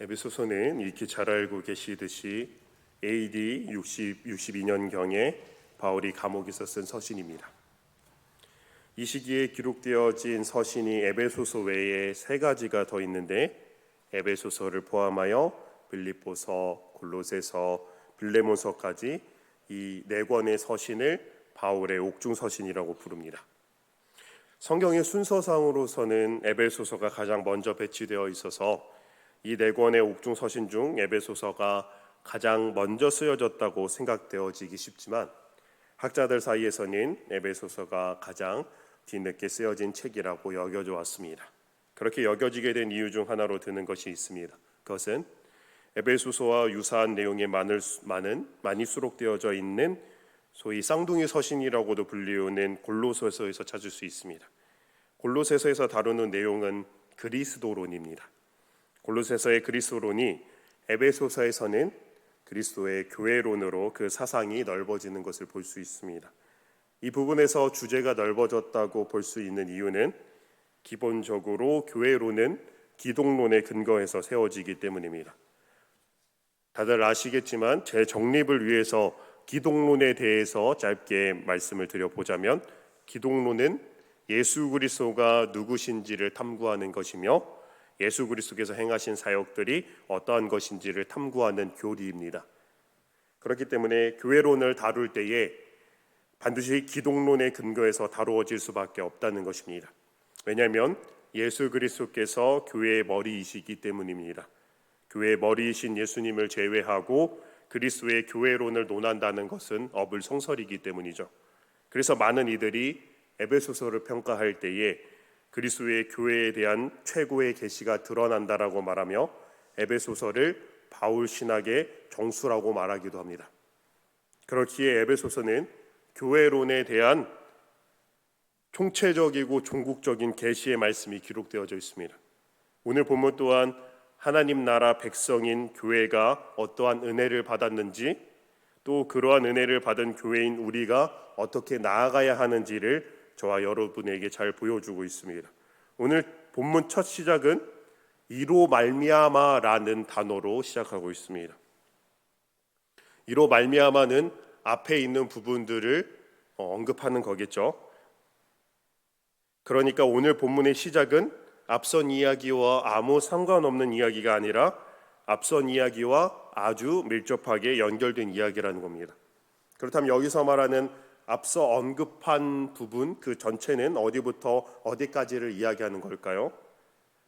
에베소서는 익히 잘 알고 계시듯이 AD 62년경에 바울이 감옥에서 쓴 서신입니다. 이 시기에 기록되어진 서신이 에베소서 외에 세 가지가 더 있는데 에베소서를 포함하여 빌립보서, 골로새서, 빌레몬서까지 이 네 권의 서신을 바울의 옥중 서신이라고 부릅니다. 성경의 순서상으로서는 에베소서가 가장 먼저 배치되어 있어서 이 네 권의 옥중 서신 중 에베소서가 가장 먼저 쓰여졌다고 생각되어지기 쉽지만 학자들 사이에서는 에베소서가 가장 뒤늦게 쓰여진 책이라고 여겨져 왔습니다. 그렇게 여겨지게 된 이유 중 하나로 드는 것이 있습니다. 그것은 에베소서와 유사한 내용이 많이 수록되어져 있는 소위 쌍둥이 서신이라고도 불리우는 골로새서에서 찾을 수 있습니다. 골로새서에서 다루는 내용은 그리스도론입니다. 골로새서의 그리스도론이 에베소서에서는 그리스도의 교회론으로 그 사상이 넓어지는 것을 볼 수 있습니다. 이 부분에서 주제가 넓어졌다고 볼 수 있는 이유는 기본적으로 교회론은 기독론에 근거해서 세워지기 때문입니다. 다들 아시겠지만 제 정립을 위해서 기독론에 대해서 짧게 말씀을 드려보자면 기독론은 예수 그리스도가 누구신지를 탐구하는 것이며 예수 그리스도께서 행하신 사역들이 어떠한 것인지를 탐구하는 교리입니다. 그렇기 때문에 교회론을 다룰 때에 반드시 기독론에 근거해서 다루어질 수밖에 없다는 것입니다. 왜냐하면 예수 그리스도께서 교회의 머리이시기 때문입니다. 교회의 머리이신 예수님을 제외하고 그리스도의 교회론을 논한다는 것은 어불성설이기 때문이죠. 그래서 많은 이들이 에베소서를 평가할 때에 그리스도의 교회에 대한 최고의 계시가 드러난다라고 말하며 에베소서를 바울 신학의 정수라고 말하기도 합니다. 그렇기에 에베소서는 교회론에 대한 총체적이고 종국적인 계시의 말씀이 기록되어져 있습니다. 오늘 본문 또한 하나님 나라 백성인 교회가 어떠한 은혜를 받았는지 또 그러한 은혜를 받은 교회인 우리가 어떻게 나아가야 하는지를 저와 여러분에게 잘 보여주고 있습니다. 오늘 본문 첫 시작은 이로 말미암아라는 단어로 시작하고 있습니다. 이로 말미암아는 앞에 있는 부분들을 언급하는 거겠죠. 그러니까 오늘 본문의 시작은 앞선 이야기와 아무 상관없는 이야기가 아니라 앞선 이야기와 아주 밀접하게 연결된 이야기라는 겁니다. 그렇다면 여기서 말하는 앞서 언급한 부분 그 전체는 어디부터 어디까지를 이야기하는 걸까요?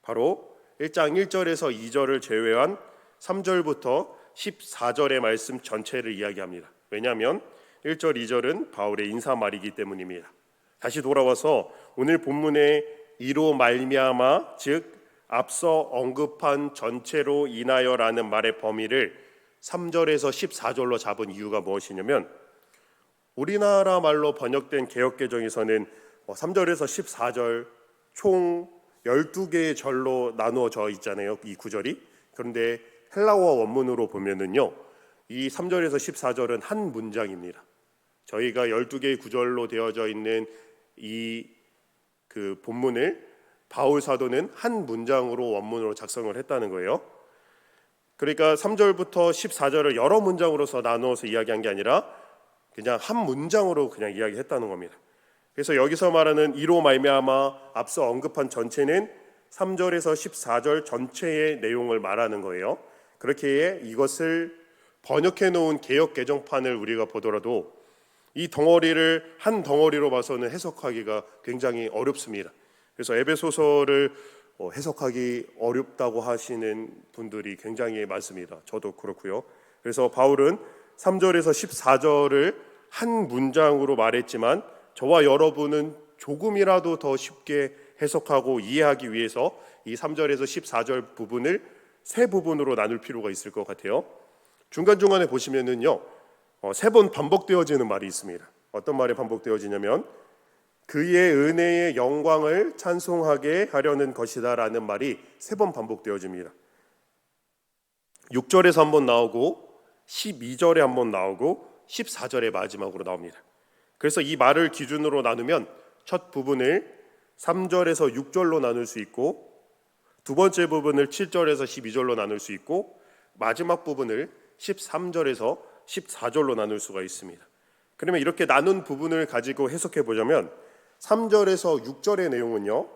바로 1장 1절에서 2절을 제외한 3절부터 14절의 말씀 전체를 이야기합니다. 왜냐하면 1절, 2절은 바울의 인사말이기 때문입니다. 다시 돌아와서 오늘 본문의 이로 말미암아 즉 앞서 언급한 전체로 인하여라는 말의 범위를 3절에서 14절로 잡은 이유가 무엇이냐면 우리나라 말로 번역된 개역개정에서는 3절에서 14절 총 12개의 절로 나누어져 있잖아요. 이 구절이. 그런데 헬라어 원문으로 보면은요. 이 3절에서 14절은 한 문장입니다. 저희가 12개의 구절로 되어져 있는 그 본문을 바울 사도는 한 문장으로 원문으로 작성을 했다는 거예요. 그러니까 3절부터 14절을 여러 문장으로서 나누어서 이야기한 게 아니라 그냥 한 문장으로 그냥 이야기했다는 겁니다. 그래서 여기서 말하는 이로 말미암아 앞서 언급한 전체는 3절에서 14절 전체의 내용을 말하는 거예요. 그렇게 이것을 번역해 놓은 개역 개정판을 우리가 보더라도 이 덩어리를 한 덩어리로 봐서는 해석하기가 굉장히 어렵습니다. 그래서 에베소서를 해석하기 어렵다고 하시는 분들이 굉장히 많습니다. 저도 그렇고요. 그래서 바울은 3절에서 14절을 한 문장으로 말했지만 저와 여러분은 조금이라도 더 쉽게 해석하고 이해하기 위해서 이 3절에서 14절 부분을 세 부분으로 나눌 필요가 있을 것 같아요. 중간중간에 보시면은요. 세 번 반복되어지는 말이 있습니다. 어떤 말이 반복되어지냐면 그의 은혜의 영광을 찬송하게 하려는 것이다 라는 말이 세 번 반복되어집니다. 6절에서 한번 나오고 12절에 한번 나오고 14절의 마지막으로 나옵니다. 그래서 이 말을 기준으로 나누면 첫 부분을 3절에서 6절로 나눌 수 있고 두 번째 부분을 7절에서 12절로 나눌 수 있고 마지막 부분을 13절에서 14절로 나눌 수가 있습니다. 그러면 이렇게 나눈 부분을 가지고 해석해 보자면 3절에서 6절의 내용은요,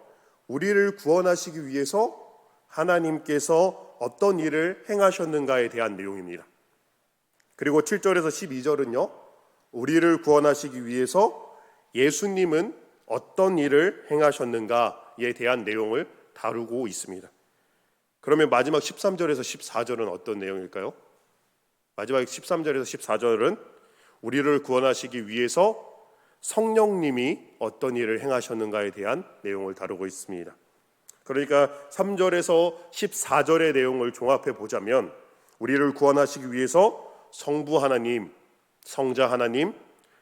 우리를 구원하시기 위해서 하나님께서 어떤 일을 행하셨는가에 대한 내용입니다. 그리고 7절에서 12절은요, 우리를 구원하시기 위해서 예수님은 어떤 일을 행하셨는가에 대한 내용을 다루고 있습니다. 그러면 마지막 13절에서 14절은 어떤 내용일까요? 마지막 13절에서 14절은 우리를 구원하시기 위해서 성령님이 어떤 일을 행하셨는가에 대한 내용을 다루고 있습니다. 그러니까 3절에서 14절의 내용을 종합해 보자면 우리를 구원하시기 위해서 성부 하나님, 성자 하나님,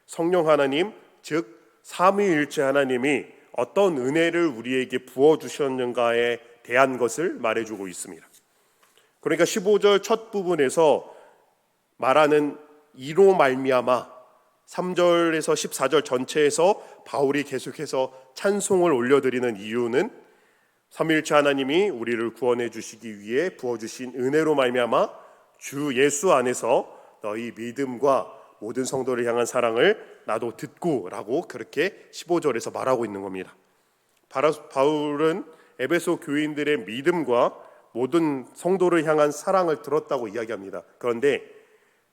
성령 하나님, 즉 삼위일체 하나님이 어떤 은혜를 우리에게 부어주셨는가에 대한 것을 말해주고 있습니다. 그러니까 15절 첫 부분에서 말하는 이로 말미암아 3절에서 14절 전체에서 바울이 계속해서 찬송을 올려드리는 이유는 삼위일체 하나님이 우리를 구원해 주시기 위해 부어주신 은혜로 말미암아 주 예수 안에서 너희 믿음과 모든 성도를 향한 사랑을 나도 듣고 라고 그렇게 15절에서 말하고 있는 겁니다. 바울은 에베소 교인들의 믿음과 모든 성도를 향한 사랑을 들었다고 이야기합니다. 그런데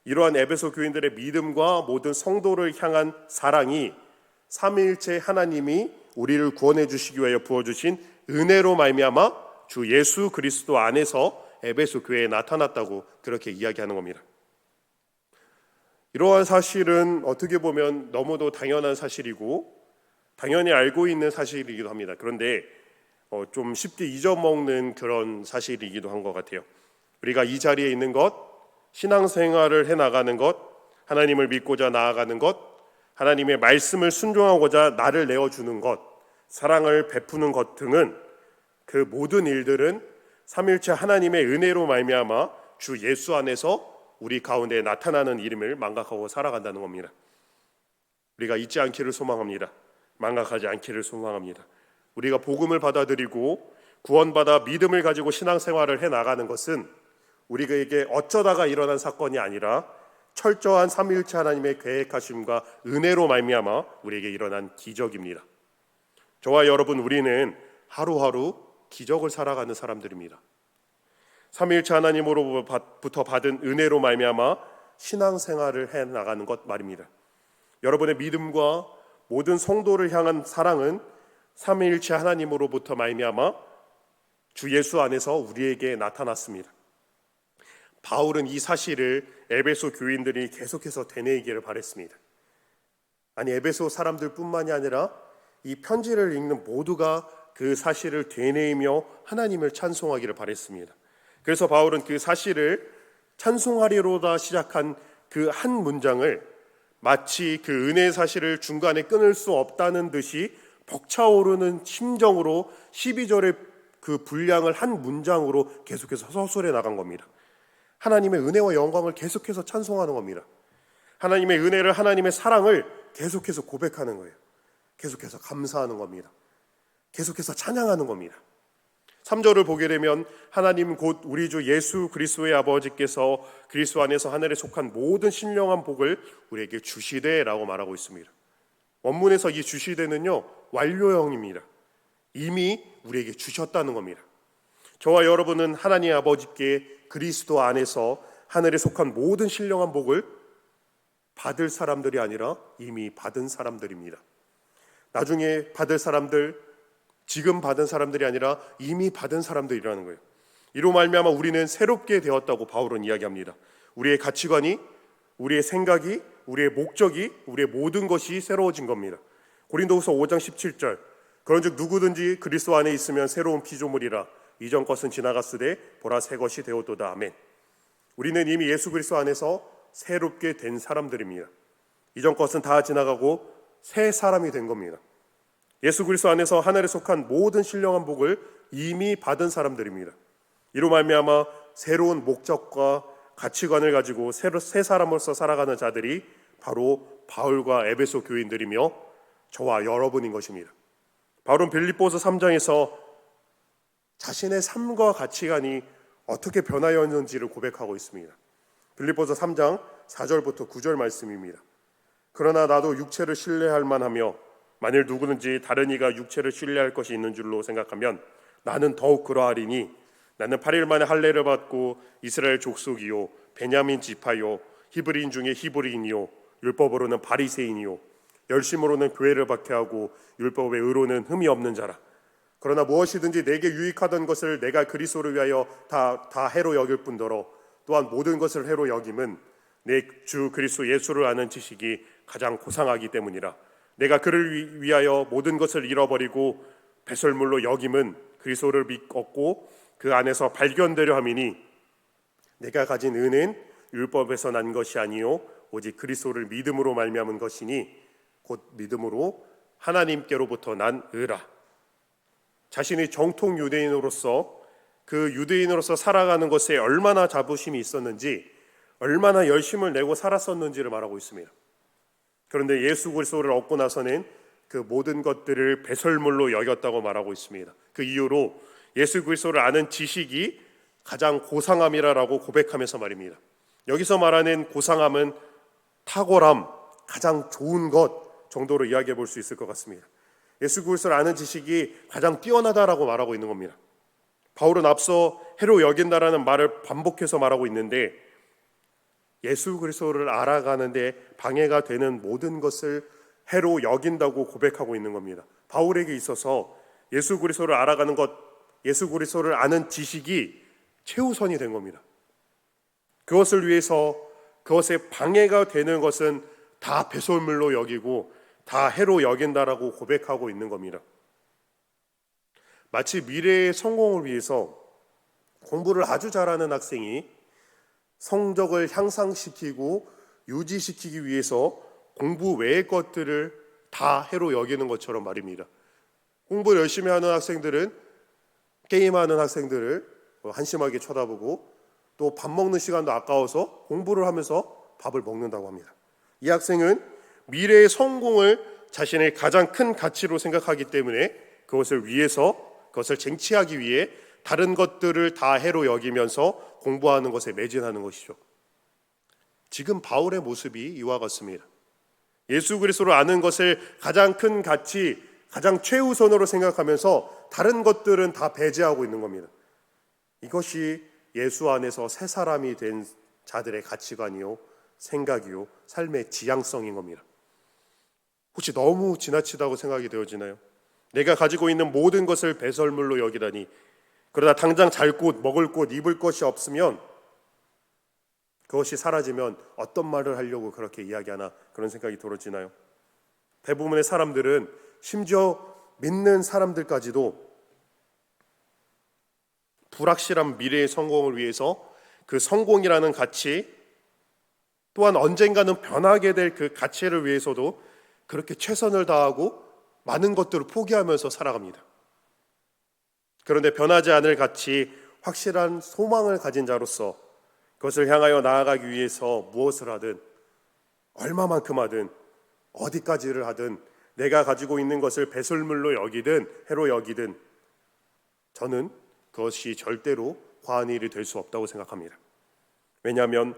이러한 에베소 교인들의 믿음과 모든 성도를 향한 사랑이 삼위일체 하나님이 우리를 구원해 주시기 위하여 부어주신 은혜로 말미암아 주 예수 그리스도 안에서 에베소 교회에 나타났다고 그렇게 이야기하는 겁니다. 이러한 사실은 어떻게 보면 너무도 당연한 사실이고 당연히 알고 있는 사실이기도 합니다. 그런데 좀 쉽게 잊어먹는 그런 사실이기도 한 것 같아요. 우리가 이 자리에 있는 것, 신앙생활을 해나가는 것, 하나님을 믿고자 나아가는 것, 하나님의 말씀을 순종하고자 나를 내어주는 것, 사랑을 베푸는 것 등은 그 모든 일들은 삼위일체 하나님의 은혜로 말미암아 주 예수 안에서 우리 가운데 나타나는 이름을 망각하고 살아간다는 겁니다. 우리가 잊지 않기를 소망합니다. 망각하지 않기를 소망합니다. 우리가 복음을 받아들이고 구원받아 믿음을 가지고 신앙생활을 해나가는 것은 우리에게 어쩌다가 일어난 사건이 아니라 철저한 삼위일체 하나님의 계획하심과 은혜로 말미암아 우리에게 일어난 기적입니다. 저와 여러분, 우리는 하루하루 기적을 살아가는 사람들입니다. 삼위일체 하나님으로부터 받은 은혜로 말미암아 신앙생활을 해나가는 것 말입니다. 여러분의 믿음과 모든 성도를 향한 사랑은 삼위일체 하나님으로부터 말미암아 주 예수 안에서 우리에게 나타났습니다. 바울은 이 사실을 에베소 교인들이 계속해서 되뇌이기를 바랬습니다. 아니, 에베소 사람들뿐만이 아니라 이 편지를 읽는 모두가 그 사실을 되뇌이며 하나님을 찬송하기를 바랬습니다. 그래서 바울은 그 사실을 찬송하리로다 시작한 그 한 문장을 마치 그 은혜의 사실을 중간에 끊을 수 없다는 듯이 벅차오르는 심정으로 12절의 그 분량을 한 문장으로 계속해서 서술해 나간 겁니다. 하나님의 은혜와 영광을 계속해서 찬송하는 겁니다. 하나님의 은혜를, 하나님의 사랑을 계속해서 고백하는 거예요. 계속해서 감사하는 겁니다. 계속해서 찬양하는 겁니다. 3절을 보게 되면 하나님 곧 우리 주 예수 그리스도의 아버지께서 그리스도 안에서 하늘에 속한 모든 신령한 복을 우리에게 주시되라고 말하고 있습니다. 원문에서 이 주시되는요, 완료형입니다. 이미 우리에게 주셨다는 겁니다. 저와 여러분은 하나님 아버지께 그리스도 안에서 하늘에 속한 모든 신령한 복을 받을 사람들이 아니라 이미 받은 사람들입니다. 나중에 받을 사람들, 지금 받은 사람들이 아니라 이미 받은 사람들이라는 거예요. 이로 말미암아 우리는 새롭게 되었다고 바울은 이야기합니다. 우리의 가치관이, 우리의 생각이, 우리의 목적이, 우리의 모든 것이 새로워진 겁니다. 고린도후서 5장 17절, 그런즉 누구든지 그리스도 안에 있으면 새로운 피조물이라 이전 것은 지나갔으되 보라 새 것이 되었도다. 아멘. 우리는 이미 예수 그리스도 안에서 새롭게 된 사람들입니다. 이전 것은 다 지나가고 새 사람이 된 겁니다. 예수 그리스도 안에서 하늘에 속한 모든 신령한 복을 이미 받은 사람들입니다. 이로 말미암아 새로운 목적과 가치관을 가지고 새 사람으로서 살아가는 자들이 바로 바울과 에베소 교인들이며 저와 여러분인 것입니다. 바울은 빌립보서 3장에서 자신의 삶과 가치관이 어떻게 변하였는지를 고백하고 있습니다. 빌립보서 3장 4절부터 9절 말씀입니다. 그러나 나도 육체를 신뢰할 만하며 만일 누구든지 다른 이가 육체를 신뢰할 것이 있는 줄로 생각하면 나는 더욱 그러하리니 나는 8일 만에 할례를 받고 이스라엘 족속이요 베냐민 지파요 히브리인 중에 히브리인이요 율법으로는 바리새인이요 열심으로는 교회를 박해하고 율법의 의로는 흠이 없는 자라. 그러나 무엇이든지 내게 유익하던 것을 내가 그리스도를 위하여 다 해로 여길 뿐더러 또한 모든 것을 해로 여김은 내 주 그리스도 예수를 아는 지식이 가장 고상하기 때문이라. 내가 그를 위하여 모든 것을 잃어버리고 배설물로 여김은 그리스도를 믿고 그 안에서 발견되려 함이니 내가 가진 은혜는 율법에서 난 것이 아니요 오직 그리스도를 믿음으로 말미암은 것이니 곧 믿음으로 하나님께로부터 난 의라. 자신이 정통 유대인으로서 그 유대인으로서 살아가는 것에 얼마나 자부심이 있었는지, 얼마나 열심을 내고 살았었는지를 말하고 있습니다. 그런데 예수 그리스도를 얻고 나서는 그 모든 것들을 배설물로 여겼다고 말하고 있습니다. 그 이유로 예수 그리스도를 아는 지식이 가장 고상함이라고 고백하면서 말입니다. 여기서 말하는 고상함은 탁월함, 가장 좋은 것 정도로 이야기해 볼 수 있을 것 같습니다. 예수 그리스도를 아는 지식이 가장 뛰어나다라고 말하고 있는 겁니다. 바울은 앞서 해로 여긴다라는 말을 반복해서 말하고 있는데 예수 그리스도를 알아가는데 방해가 되는 모든 것을 해로 여긴다고 고백하고 있는 겁니다. 바울에게 있어서 예수 그리스도를 알아가는 것, 예수 그리스도를 아는 지식이 최우선이 된 겁니다. 그것을 위해서 그것에 방해가 되는 것은 다 배설물로 여기고 다 해로 여긴다라고 고백하고 있는 겁니다. 마치 미래의 성공을 위해서 공부를 아주 잘하는 학생이 성적을 향상시키고 유지시키기 위해서 공부 외의 것들을 다 해로 여기는 것처럼 말입니다. 공부를 열심히 하는 학생들은 게임하는 학생들을 한심하게 쳐다보고 또 밥 먹는 시간도 아까워서 공부를 하면서 밥을 먹는다고 합니다. 이 학생은 미래의 성공을 자신의 가장 큰 가치로 생각하기 때문에 그것을 위해서, 그것을 쟁취하기 위해 다른 것들을 다 해로 여기면서 공부하는 것에 매진하는 것이죠. 지금 바울의 모습이 이와 같습니다. 예수 그리스도를 아는 것을 가장 큰 가치, 가장 최우선으로 생각하면서 다른 것들은 다 배제하고 있는 겁니다. 이것이 예수 안에서 새 사람이 된 자들의 가치관이요, 생각이요, 삶의 지향성인 겁니다. 혹시 너무 지나치다고 생각이 되어지나요? 내가 가지고 있는 모든 것을 배설물로 여기다니, 그러다 당장 잘 곳, 먹을 곳, 입을 것이 없으면 그것이 사라지면 어떤 말을 하려고 그렇게 이야기하나 그런 생각이 들어지나요? 대부분의 사람들은 심지어 믿는 사람들까지도 불확실한 미래의 성공을 위해서 그 성공이라는 가치, 또한 언젠가는 변하게 될 그 가치를 위해서도 그렇게 최선을 다하고 많은 것들을 포기하면서 살아갑니다. 그런데 변하지 않을 가치, 확실한 소망을 가진 자로서 그것을 향하여 나아가기 위해서 무엇을 하든, 얼마만큼 하든, 어디까지를 하든, 내가 가지고 있는 것을 배설물로 여기든 해로 여기든 저는 그것이 절대로 과한 일이 될 수 없다고 생각합니다. 왜냐하면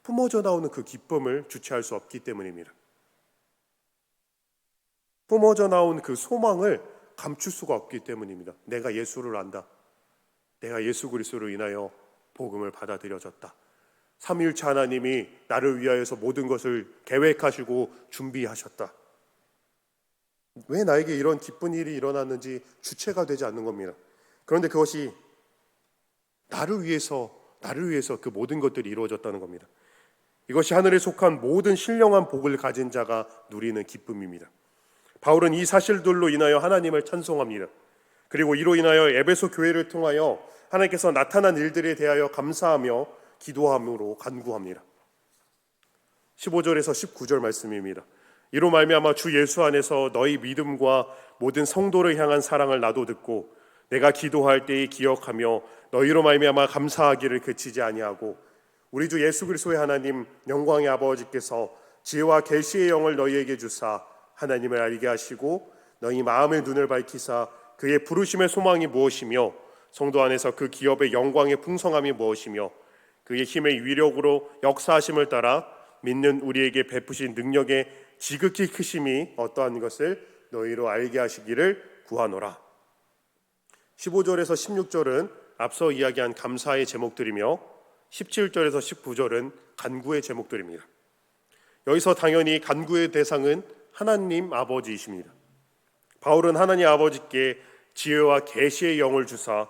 뿜어져 나오는 그 기쁨을 주체할 수 없기 때문입니다. 뿜어져 나온 그 소망을 감출 수가 없기 때문입니다. 내가 예수를 안다. 내가 예수 그리스도로 인하여 복음을 받아들여졌다. 삼위일체 하나님이 나를 위하여서 모든 것을 계획하시고 준비하셨다. 왜 나에게 이런 기쁜 일이 일어났는지 주체가 되지 않는 겁니다. 그런데 그것이 나를 위해서 그 모든 것들이 이루어졌다는 겁니다. 이것이 하늘에 속한 모든 신령한 복을 가진 자가 누리는 기쁨입니다. 바울은 이 사실들로 인하여 하나님을 찬송합니다. 그리고 이로 인하여 에베소 교회를 통하여 하나님께서 나타난 일들에 대하여 감사하며 기도함으로 간구합니다. 15절에서 19절 말씀입니다. 이로 말미암아 주 예수 안에서 너희 믿음과 모든 성도를 향한 사랑을 나도 듣고 내가 기도할 때에 기억하며 너희로 말미암아 감사하기를 그치지 아니하고 우리 주 예수 그리스도의 하나님 영광의 아버지께서 지혜와 계시의 영을 너희에게 주사 하나님을 알게 하시고 너희 마음의 눈을 밝히사 그의 부르심의 소망이 무엇이며 성도 안에서 그 기업의 영광의 풍성함이 무엇이며 그의 힘의 위력으로 역사하심을 따라 믿는 우리에게 베푸신 능력의 지극히 크심이 어떠한 것을 너희로 알게 하시기를 구하노라. 15절에서 16절은 앞서 이야기한 감사의 제목들이며 17절에서 19절은 간구의 제목들입니다. 여기서 당연히 간구의 대상은 하나님 아버지이십니다. 바울은 하나님 아버지께 지혜와 계시의 영을 주사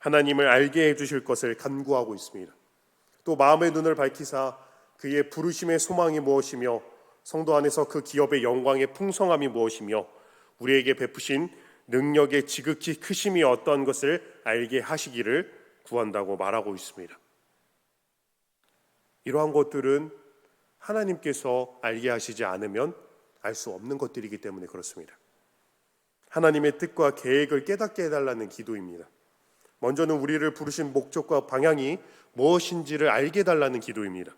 하나님을 알게 해주실 것을 간구하고 있습니다. 또 마음의 눈을 밝히사 그의 부르심의 소망이 무엇이며 성도 안에서 그 기업의 영광의 풍성함이 무엇이며 우리에게 베푸신 능력의 지극히 크심이 어떠한 것을 알게 하시기를 구한다고 말하고 있습니다. 이러한 것들은 하나님께서 알게 하시지 않으면 알 수 없는 것들이기 때문에 그렇습니다. 하나님의 뜻과 계획을 깨닫게 해달라는 기도입니다. 먼저는 우리를 부르신 목적과 방향이 무엇인지를 알게 해달라는 기도입니다.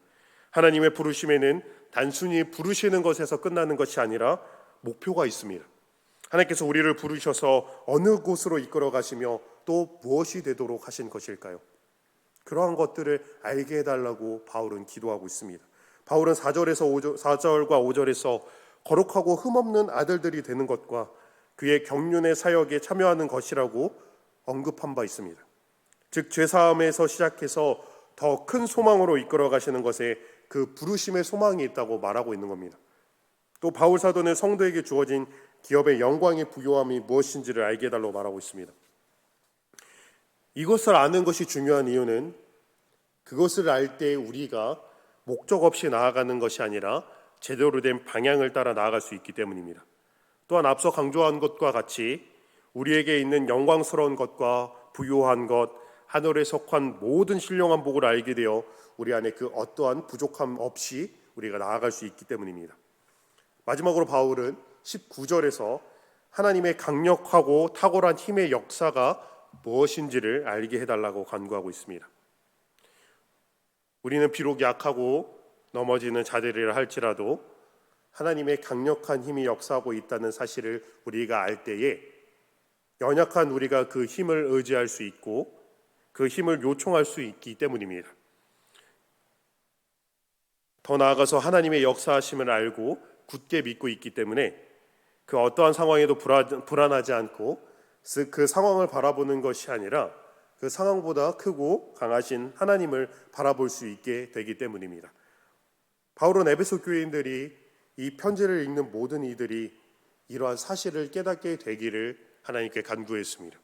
하나님의 부르심에는 단순히 부르시는 것에서 끝나는 것이 아니라 목표가 있습니다. 하나님께서 우리를 부르셔서 어느 곳으로 이끌어 가시며 또 무엇이 되도록 하신 것일까요? 그러한 것들을 알게 해달라고 바울은 기도하고 있습니다. 바울은 4절과 5절에서 거룩하고 흠없는 아들들이 되는 것과 그의 경륜의 사역에 참여하는 것이라고 언급한 바 있습니다. 즉 죄사함에서 시작해서 더 큰 소망으로 이끌어 가시는 것에 그 부르심의 소망이 있다고 말하고 있는 겁니다. 또 바울 사도는 성도에게 주어진 기업의 영광의 부요함이 무엇인지를 알게 해달라고 말하고 있습니다. 이것을 아는 것이 중요한 이유는 그것을 알 때 우리가 목적 없이 나아가는 것이 아니라 제대로 된 방향을 따라 나아갈 수 있기 때문입니다. 또한 앞서 강조한 것과 같이 우리에게 있는 영광스러운 것과 부요한 것, 하늘에 속한 모든 신령한 복을 알게 되어 우리 안에 그 어떠한 부족함 없이 우리가 나아갈 수 있기 때문입니다. 마지막으로 바울은 19절에서 하나님의 강력하고 탁월한 힘의 역사가 무엇인지를 알게 해달라고 간구하고 있습니다. 우리는 비록 약하고 넘어지는 자들이라 할지라도 하나님의 강력한 힘이 역사하고 있다는 사실을 우리가 알 때에 연약한 우리가 그 힘을 의지할 수 있고 그 힘을 요청할 수 있기 때문입니다. 더 나아가서 하나님의 역사하심을 알고 굳게 믿고 있기 때문에 그 어떠한 상황에도 불안하지 않고 그 상황을 바라보는 것이 아니라 그 상황보다 크고 강하신 하나님을 바라볼 수 있게 되기 때문입니다. 바울은 에베소 교인들이 이 편지를 읽는 모든 이들이 이러한 사실을 깨닫게 되기를 하나님께 간구했습니다.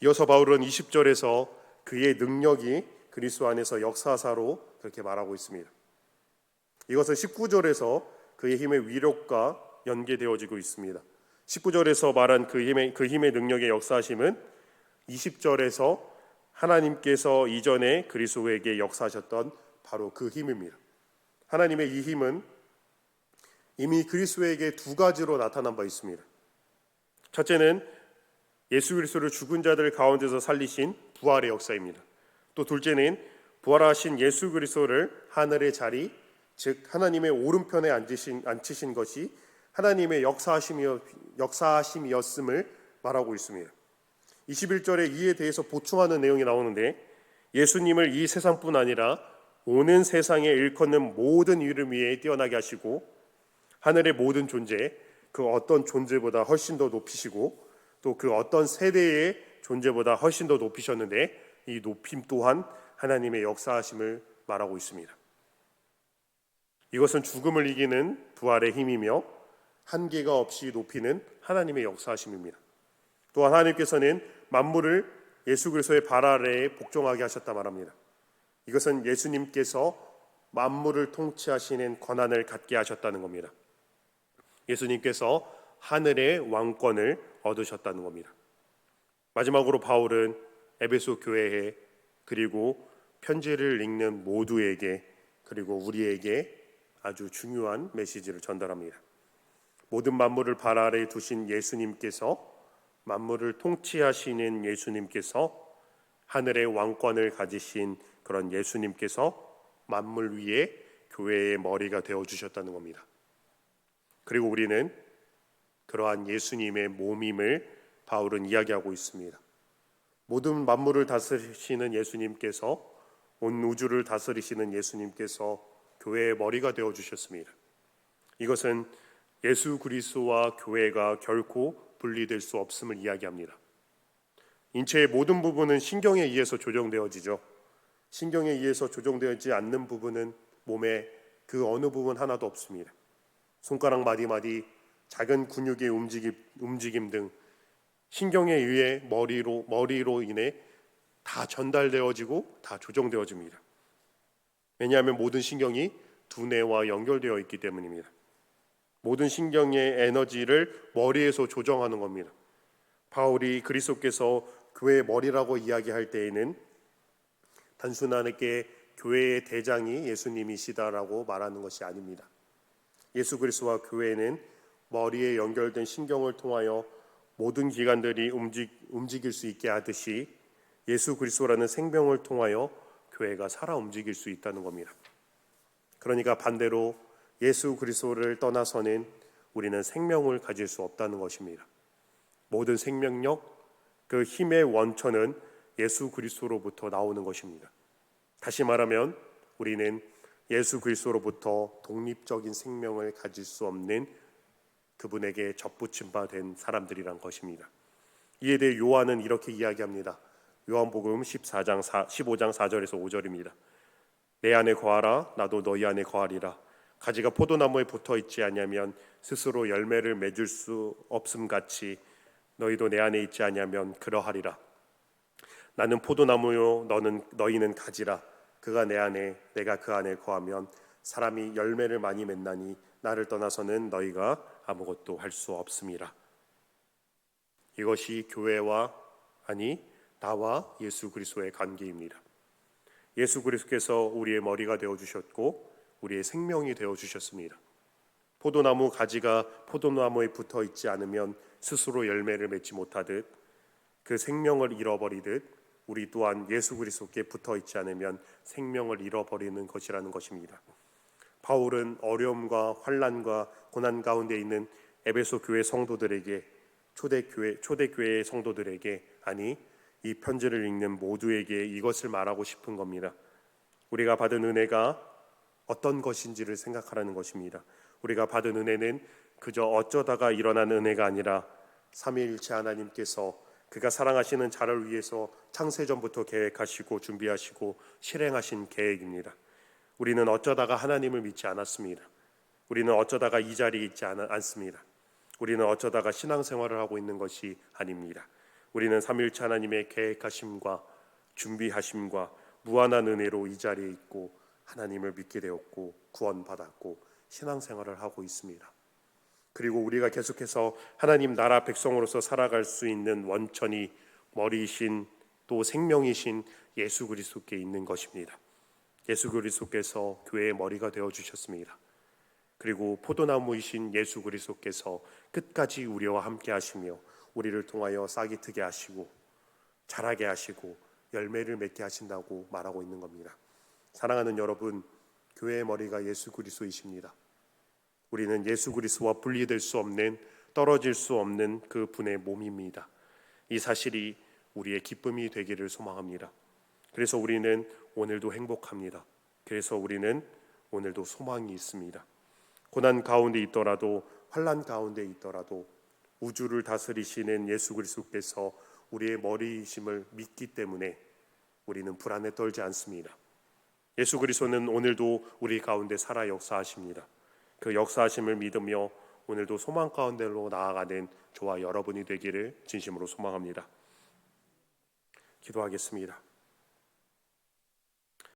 이어서 바울은 20절에서 그의 능력이 그리스도 안에서 역사사로 그렇게 말하고 있습니다. 이것은 19절에서 그의 힘의 위력과 연계되어지고 있습니다. 19절에서 말한 그 힘의 능력의 역사하심은 20절에서 하나님께서 이전에 그리스도에게 역사하셨던 바로 그 힘입니다. 하나님의 이 힘은 이미 그리스도에게 두 가지로 나타난 바 있습니다. 첫째는 예수 그리스도를 죽은 자들 가운데서 살리신 부활의 역사입니다. 또 둘째는 부활하신 예수 그리스도를 하늘의 자리, 즉 하나님의 오른편에 앉히신 것이 하나님의 역사하심이었음을 말하고 있습니다. 21절에 이에 대해서 보충하는 내용이 나오는데 예수님을 이 세상뿐 아니라 오는 세상에 일컫는 모든 이름 위에 뛰어나게 하시고 하늘의 모든 존재, 그 어떤 존재보다 훨씬 더 높이시고 또 그 어떤 세대의 존재보다 훨씬 더 높이셨는데 이 높임 또한 하나님의 역사하심을 말하고 있습니다. 이것은 죽음을 이기는 부활의 힘이며 한계가 없이 높이는 하나님의 역사하심입니다. 또한 하나님께서는 만물을 예수 그리스도의 발 아래에 복종하게 하셨다 말합니다. 이것은 예수님께서 만물을 통치하시는 권한을 갖게 하셨다는 겁니다. 예수님께서 하늘의 왕권을 얻으셨다는 겁니다. 마지막으로 바울은 에베소 교회에 그리고 편지를 읽는 모두에게 그리고 우리에게 아주 중요한 메시지를 전달합니다. 모든 만물을 발 아래에 두신 예수님께서 만물을 통치하시는 예수님께서 하늘의 왕권을 가지신 그런 예수님께서 만물 위에 교회의 머리가 되어주셨다는 겁니다. 그리고 우리는 그러한 예수님의 몸임을 바울은 이야기하고 있습니다. 모든 만물을 다스리시는 예수님께서, 온 우주를 다스리시는 예수님께서 교회의 머리가 되어 주셨습니다. 이것은 예수 그리스도와 교회가 결코 분리될 수 없음을 이야기합니다. 인체의 모든 부분은 신경에 의해서 조정되어지죠. 신경에 의해서 조정되지 않는 부분은 몸에 그 어느 부분 하나도 없습니다. 손가락 마디마디, 작은 근육의 움직임 등 신경에 의해 머리로 인해 다 전달되어지고 다 조정되어집니다. 왜냐하면 모든 신경이 두뇌와 연결되어 있기 때문입니다. 모든 신경의 에너지를 머리에서 조정하는 겁니다. 바울이 그리스도께서 교회의 머리라고 이야기할 때에는 단순하게 교회의 대장이 예수님이시다라고 말하는 것이 아닙니다. 예수 그리스도와 교회는 머리에 연결된 신경을 통하여 모든 기관들이 움직일 수 있게 하듯이 예수 그리스도라는 생명을 통하여 교회가 살아 움직일 수 있다는 겁니다. 그러니까 반대로 예수 그리스도를 떠나서는 우리는 생명을 가질 수 없다는 것입니다. 모든 생명력, 그 힘의 원천은 예수 그리스도로부터 나오는 것입니다. 다시 말하면 우리는 예수 그리스도로부터 독립적인 생명을 가질 수 없는 그분에게 접붙임 바 된 사람들이란 것입니다. 이에 대해 요한은 이렇게 이야기합니다. 요한복음 15장 4절에서 5절입니다. 내 안에 거하라, 나도 너희 안에 거하리라. 가지가 포도나무에 붙어 있지 아니하면 스스로 열매를 맺을 수 없음 같이 너희도 내 안에 있지 아니하면 그러하리라. 나는 포도나무요, 너희는 가지라. 그가 내 안에, 내가 그 안에 거하면 사람이 열매를 많이 맺나니 나를 떠나서는 너희가 아무것도 할 수 없음이라. 이것이 교회와, 아니 나와 예수 그리스도의 관계입니다. 예수 그리스도께서 우리의 머리가 되어주셨고 우리의 생명이 되어주셨습니다. 포도나무 가지가 포도나무에 붙어 있지 않으면 스스로 열매를 맺지 못하듯, 그 생명을 잃어버리듯 우리 또한 예수 그리스도께 붙어 있지 않으면 생명을 잃어버리는 것이라는 것입니다. 바울은 어려움과 환난과 고난 가운데 있는 에베소 교회 성도들에게, 초대교회의 성도들에게, 아니 이 편지를 읽는 모두에게 이것을 말하고 싶은 겁니다. 우리가 받은 은혜가 어떤 것인지를 생각하라는 것입니다. 우리가 받은 은혜는 그저 어쩌다가 일어난 은혜가 아니라 삼위일체 하나님께서 그가 사랑하시는 자를 위해서 창세전부터 계획하시고 준비하시고 실행하신 계획입니다. 우리는 어쩌다가 하나님을 믿지 않았습니다. 우리는 어쩌다가 이 자리에 있지 않습니다. 우리는 어쩌다가 신앙생활을 하고 있는 것이 아닙니다. 우리는 삼위일체 하나님의 계획하심과 준비하심과 무한한 은혜로 이 자리에 있고 하나님을 믿게 되었고 구원받았고 신앙생활을 하고 있습니다. 그리고 우리가 계속해서 하나님 나라 백성으로서 살아갈 수 있는 원천이 머리이신, 또 생명이신 예수 그리스도께 있는 것입니다. 예수 그리스도께서 교회의 머리가 되어주셨습니다. 그리고 포도나무이신 예수 그리스도께서 끝까지 우리와 함께 하시며 우리를 통하여 싹이 트게 하시고 자라게 하시고 열매를 맺게 하신다고 말하고 있는 겁니다. 사랑하는 여러분, 교회의 머리가 예수 그리스도이십니다. 우리는 예수 그리스도와 분리될 수 없는, 떨어질 수 없는 그 분의 몸입니다. 이 사실이 우리의 기쁨이 되기를 소망합니다. 그래서 우리는 오늘도 행복합니다. 그래서 우리는 오늘도 소망이 있습니다. 고난 가운데 있더라도, 환난 가운데 있더라도 우주를 다스리시는 예수 그리스도께서 우리의 머리이심을 믿기 때문에 우리는 불안에 떨지 않습니다. 예수 그리스도는 오늘도 우리 가운데 살아 역사하십니다. 그 역사하심을 믿으며 오늘도 소망 가운데로 나아가는 저와 여러분이 되기를 진심으로 소망합니다. 기도하겠습니다.